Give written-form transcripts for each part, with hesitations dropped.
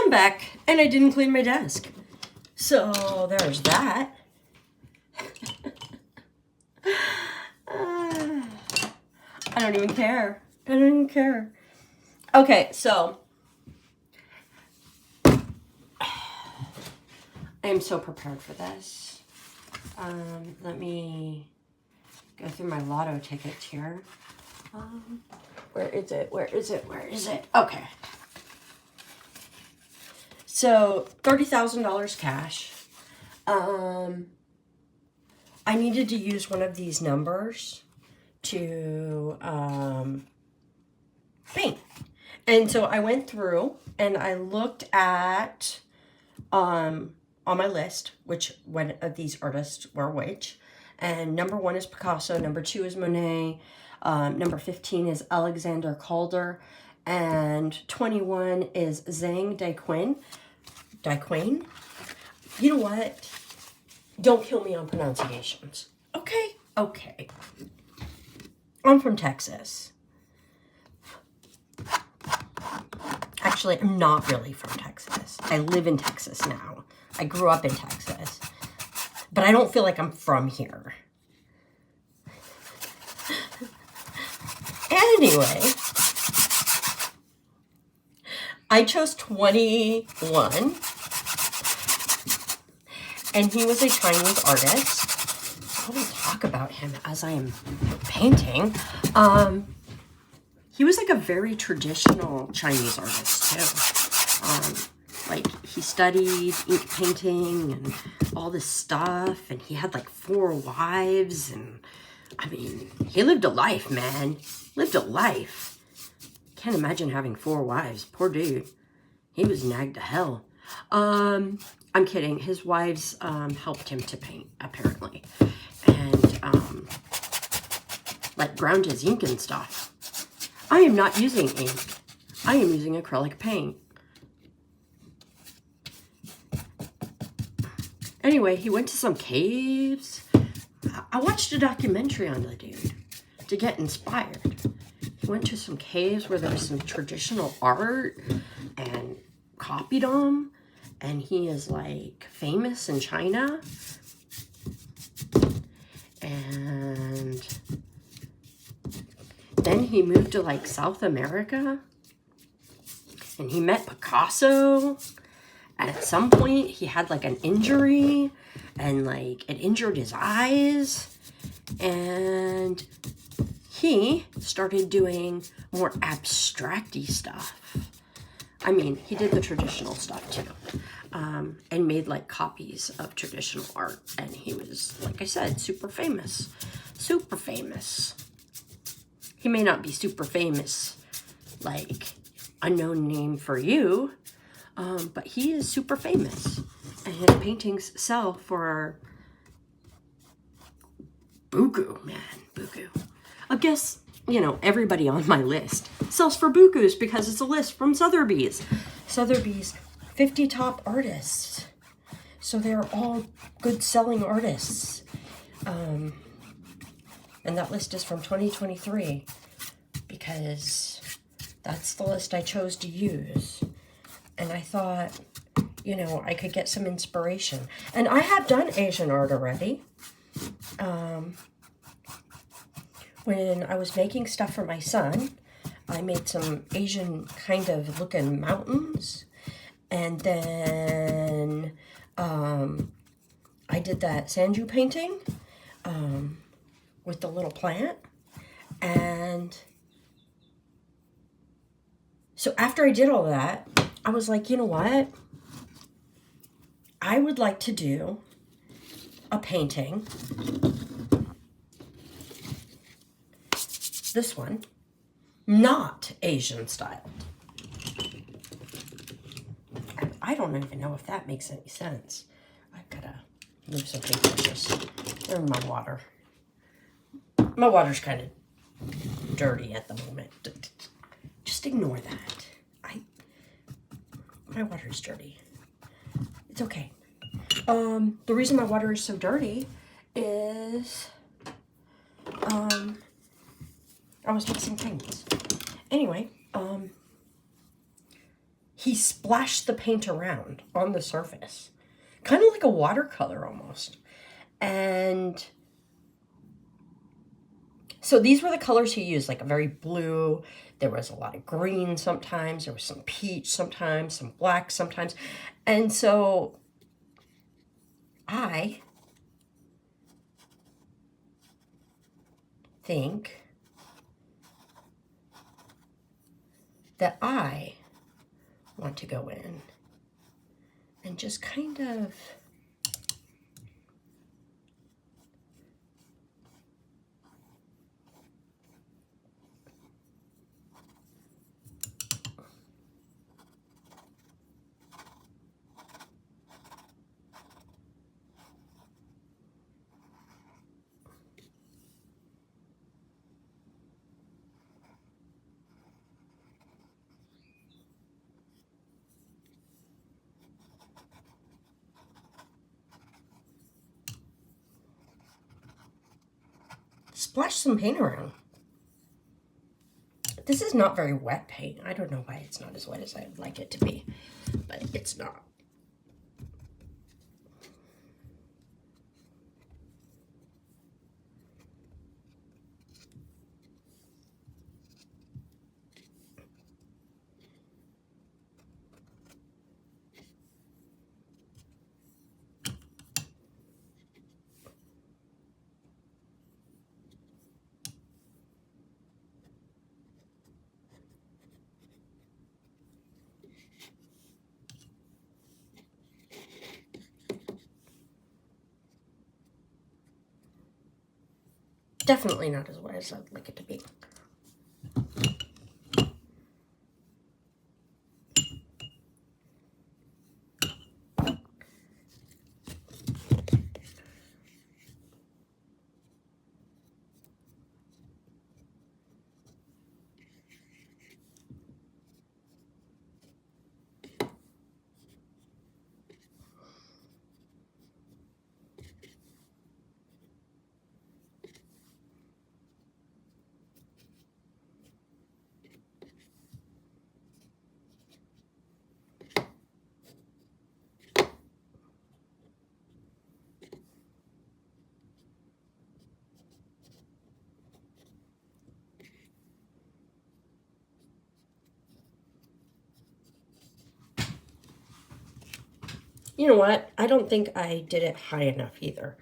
I'm back, and I didn't clean my desk. So there's that. I don't even care. I don't even care. Okay, so I am so prepared for this. Let me go through my lotto tickets here. Where is it? Where is it? Where is it? Okay. So $30,000 cash. I needed to use one of these numbers to paint. And so I went through and I looked at on my list which one of these artists were which. And number 1 is Picasso, number 2 is Monet, number 15 is Alexander Calder, and 21 is Zhang Daqian. Daqian? You know what? Don't kill me on pronunciations. Okay? Okay. I'm from Texas. Actually, I'm not really from Texas. I live in Texas now. I grew up in Texas. But I don't feel like I'm from here. Anyway, I chose 21. And he was a Chinese artist. I will talk about him as I am painting. He was like a very traditional Chinese artist too. Like he studied ink painting and all this stuff, and he had like 4 wives, and I mean, he lived a life, man. Lived a life. Can't imagine having 4 wives. Poor dude. He was nagged to hell. I'm kidding. His wives helped him to paint, apparently. And, like, ground his ink and stuff. I am not using ink. I am using acrylic paint. Anyway, he went to some caves. I watched a documentary on the dude to get inspired. He went to some caves where there was some traditional art and copied them. And he is, like, famous in China. And then he moved to, like, South America. And he met Picasso. And at some point, he had, like, an injury. And, like, it injured his eyes. And he started doing more abstract-y stuff. I mean, he did the traditional stuff too, and made like copies of traditional art. And he was, like I said, super famous. Super famous. He may not be super famous, like unknown name for you, but he is super famous. And his paintings sell for buku, man, buku. I guess, you know, everybody on my list sells for bukus because it's a list from Sotheby's. Sotheby's 50 top artists. So they're all good selling artists. And that list is from 2023 because that's the list I chose to use. And I thought, you know, I could get some inspiration. And I have done Asian art already. When I was making stuff for my son, I made some Asian kind of looking mountains. And then I did that Sanju painting with the little plant. And so after I did all that, I was like, you know what? I would like to do a painting. This one, not Asian style. I don't even know if that makes any sense. I've got to move some papers. They're in my water. My water's kind of dirty at the moment. Just ignore that. My water's dirty. It's okay. The reason my water is so dirty is I was mixing things. Anyway, he splashed the paint around on the surface, kind of like a watercolor almost. And so these were the colors he used, like a very blue. There was a lot of green sometimes. There was some peach sometimes, some black sometimes. And so I think that I want to go in and just kind of splash some paint around. This is not very wet paint. I don't know why it's not as wet as I'd like it to be, but it's not. Definitely not as wet as I'd like it to be. You know what? I don't think I did it high enough either.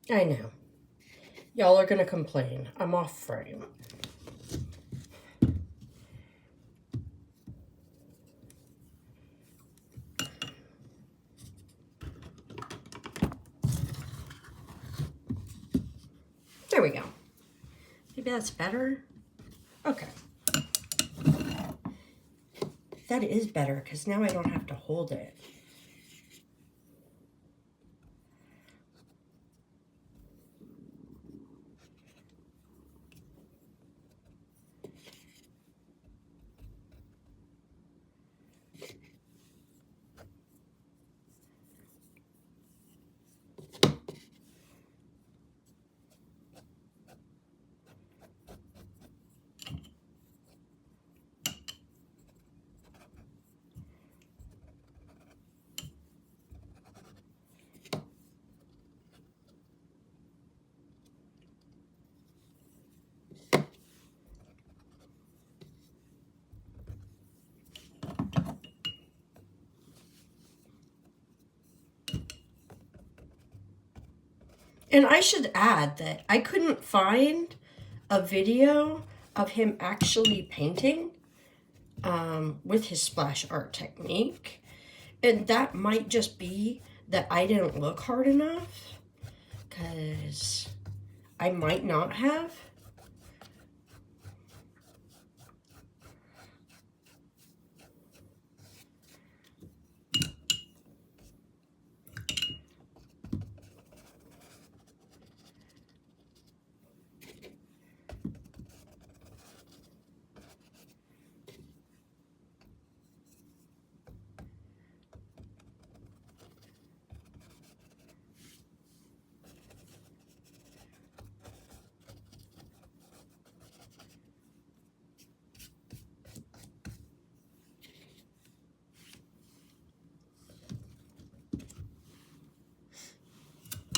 I know. Y'all are gonna complain. I'm off frame. There we go. Maybe that's better. Okay. That is better because now I don't have to hold it. And I should add that I couldn't find a video of him actually painting with his splash art technique. And that might just be that I didn't look hard enough, because I might not have.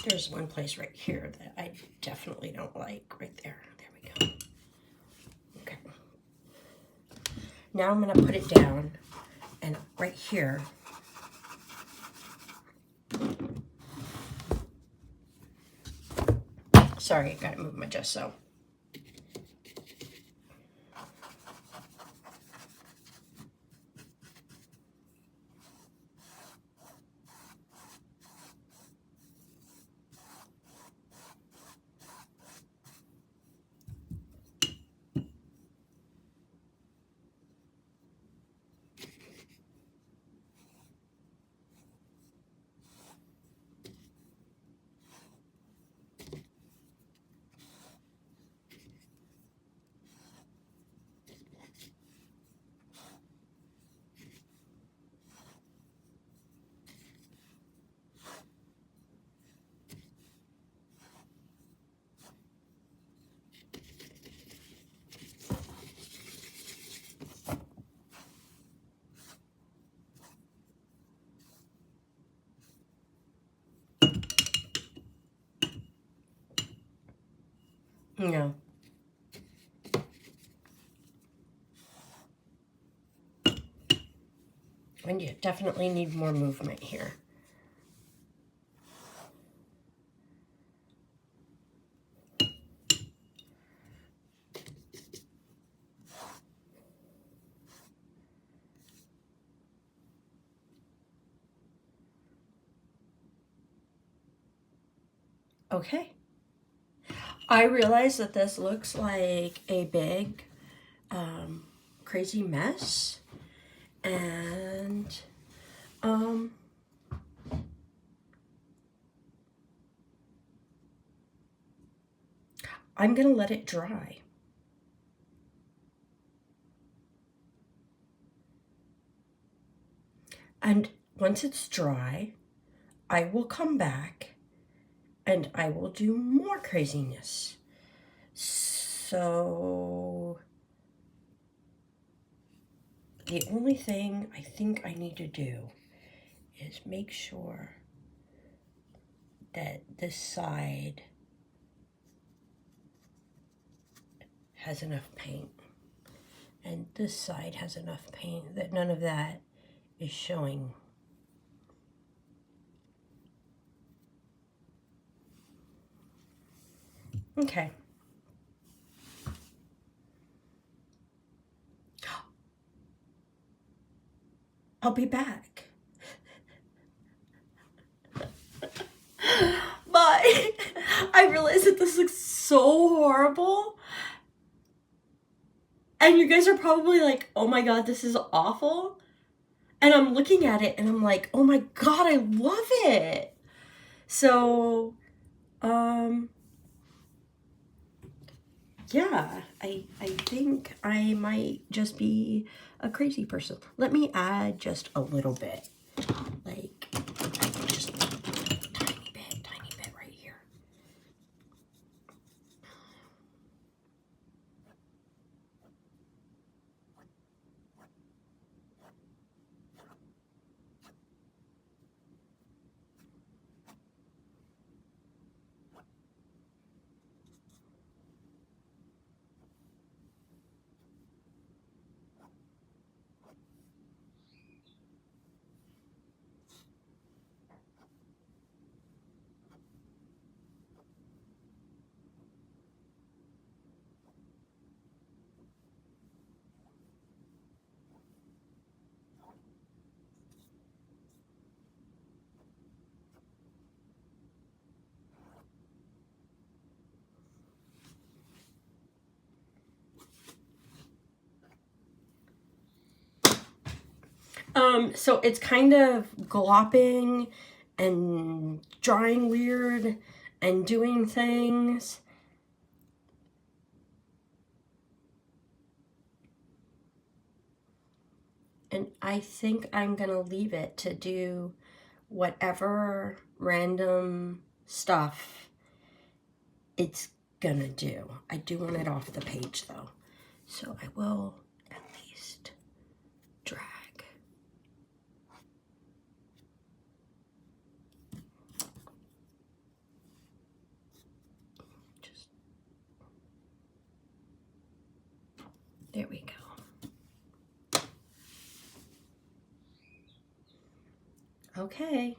There's one place right here that I definitely don't like, right there. There we go. Okay. Now I'm going to put it down, and right here, sorry, I got to move my gesso. No. And you definitely need more movement here. Okay. I realize that this looks like a big, crazy mess. And, I'm going to let it dry. And once it's dry, I will come back and I will do more craziness. So the only thing I think I need to do is make sure that this side has enough paint and this side has enough paint that none of that is showing. Okay. I'll be back. But I realize that this looks so horrible. And you guys are probably like, oh my God, this is awful. And I'm looking at it and I'm like, oh my God, I love it. So, yeah, I think I might just be a crazy person. Let me add just a little bit, like just tiny bit right here. So it's kind of glopping and drawing weird and doing things. And I think I'm gonna leave it to do whatever random stuff it's gonna do. I do want it off the page though. So I will at least drag. Just, there we go. Okay.